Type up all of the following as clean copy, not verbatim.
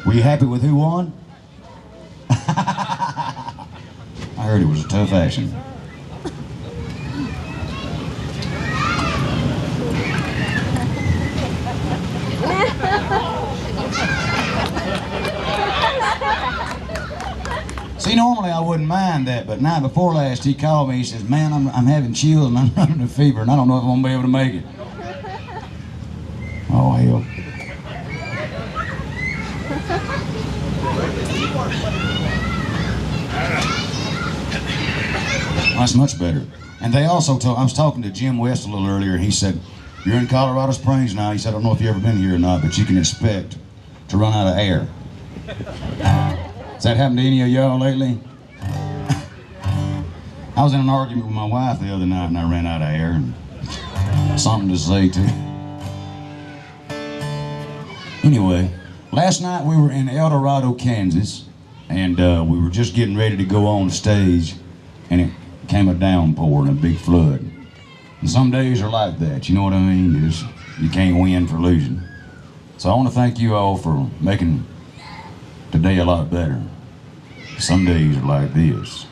Were you happy with who won? I heard it was a tough action. See, normally I wouldn't mind that, but night before last he called me. He says, "Man, I'm having chills and I'm running a fever, and I don't know if I'm gonna be able to make it." Oh hell! That's much better. And they also told, I was talking to Jim West a little earlier. He said, "You're in Colorado Springs now." He said, "I don't know if you've ever been here or not, but you can expect to run out of air." Has that happened to any of y'all lately? I was in an argument with my wife the other night and I ran out of air, and something to say too. Anyway, last night we were in El Dorado, Kansas, and we were just getting ready to go on stage, and it came a downpour and a big flood. And some days are like that, you know what I mean? You can't win for losing. So I want to thank you all for making today a lot better. Some days are like this.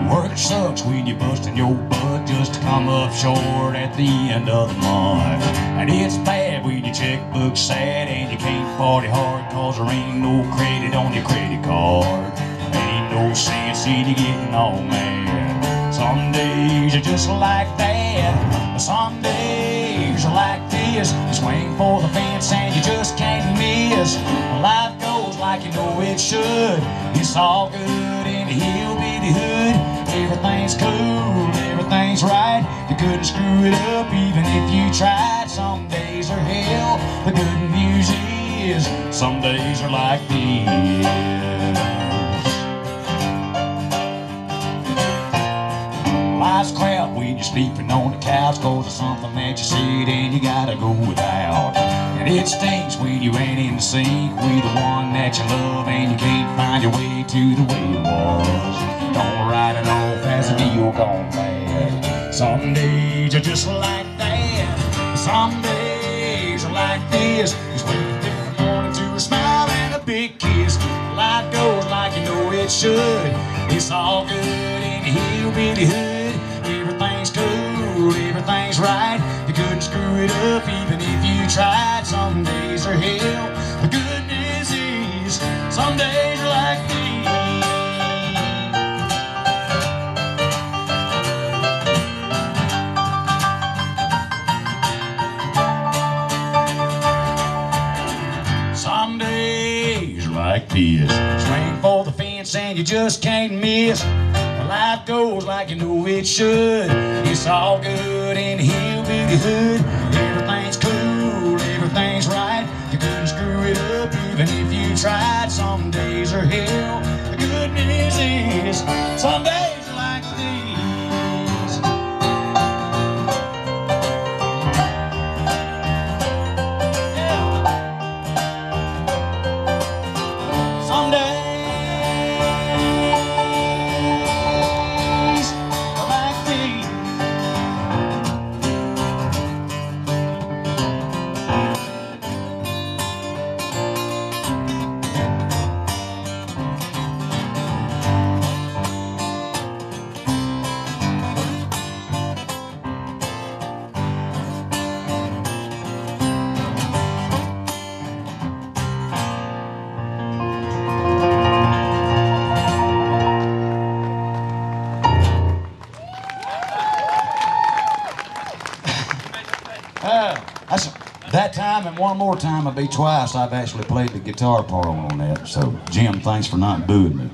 Work sucks when you're busting your butt just to come up short at the end of the month. And it's bad when your checkbook's sad and you can't party hard cause there ain't no credit on your credit card. Ain't no sense in you getting all mad. Some days are just like that, but some days are like this. You swing for the fence and you just can't miss. Life goes like you know it should. It's all good in the hillbilly hood. Everything's cool, everything's right. You couldn't screw it up even if you tried. Some days are hell. The good news is some days are like this. Life's crap when you're sleeping on the couch cause of something that you said and you gotta go without. And it stinks when you ain't in sync with the one that you love and you can't find your way to the way it was. Don't write it off as a deal gone bad. Some days are just like that. Some days are like this. Just wake up in the morning to a smile and a big kiss. Life goes like you know it should. It's all good in the hillbilly hood. Everything's cool, everything's right. You couldn't screw it up even if you tried. Some days are hell. The good news is some days are like these. Some days are like this. Swing for the fence and you just can't miss. Life goes like you know it should. It's all good in the hillbilly hood. Everything's cool, everything's right. You couldn't screw it up even if you tried. Some days are hell. The good news is some days are like these. Some days that time and one more time, it'll be twice I've actually played the guitar part on that. So, Jim, thanks for not booing me.